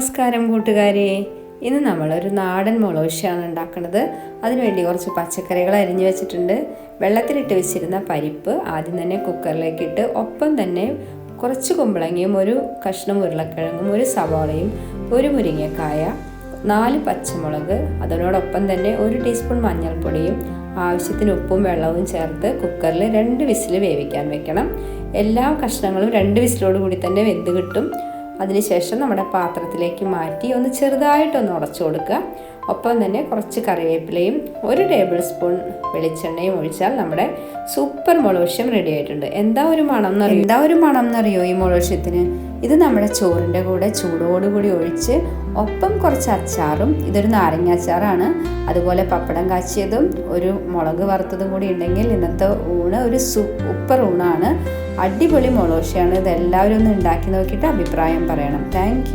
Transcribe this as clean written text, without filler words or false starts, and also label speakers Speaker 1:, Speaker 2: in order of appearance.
Speaker 1: നമസ്കാരം കൂട്ടുകാരെ, ഇന്ന് നമ്മളൊരു നാടൻ മുളകുശാണ് ഉണ്ടാക്കുന്നത്. അതിനുവേണ്ടി കുറച്ച് പച്ചക്കറികൾ അരിഞ്ഞു വെച്ചിട്ടുണ്ട്. വെള്ളത്തിലിട്ട് വെച്ചിരുന്ന പരിപ്പ് ആദ്യം തന്നെ കുക്കറിലേക്ക് ഇട്ട്, ഒപ്പം തന്നെ കുറച്ച് കുമ്പളങ്ങയും ഒരു കഷ്ണം ഉരുളക്കിഴങ്ങും ഒരു സവാളയും ഒരു മുരിങ്ങക്കായ 4 പച്ചമുളക്, അതിനോടൊപ്പം തന്നെ 1 ടീസ്പൂൺ മഞ്ഞൾപ്പൊടിയും ആവശ്യത്തിന് ഉപ്പും വെള്ളവും ചേർത്ത് കുക്കറിൽ 2 വിസിൽ വേവിക്കാൻ വെക്കണം. എല്ലാ കഷ്ണങ്ങളും 2 വിസിലോട് കൂടി തന്നെ വെന്ത് കിട്ടും. അതിനുശേഷം നമ്മുടെ പാത്രത്തിലേക്ക് മാറ്റി ഒന്ന് ചെറുതായിട്ടൊന്ന് ഉടച്ചു കൊടുക്കുക. ഒപ്പം തന്നെ കുറച്ച് കറിവേപ്പിലയും 1 ടേബിൾ സ്പൂൺ വെളിച്ചെണ്ണയും ഒഴിച്ചാൽ നമ്മുടെ സൂപ്പർ മുളകുശം റെഡി ആയിട്ടുണ്ട്. എന്താ ഒരു മണം എന്നറിയോ ഈ മുളകുശത്തിന്? ഇത് നമ്മുടെ ചോറിൻ്റെ കൂടെ ചൂടോടുകൂടി ഒഴിച്ച്, ഒപ്പം കുറച്ച് അച്ചാറും, ഇതൊരു നാരങ്ങ അച്ചാറാണ്, അതുപോലെ പപ്പടം കാച്ചിയതും ഒരു മുളക് വറുത്തതും കൂടി ഉണ്ടെങ്കിൽ ഇന്നത്തെ ഊണ് ഒരു സൂപ്പർ ഊണാണ്. അടിപൊളി മുളകുശയാണ്. ഇതെല്ലാവരും ഒന്ന് ഉണ്ടാക്കി നോക്കിയിട്ട് അഭിപ്രായം പറയണം. താങ്ക്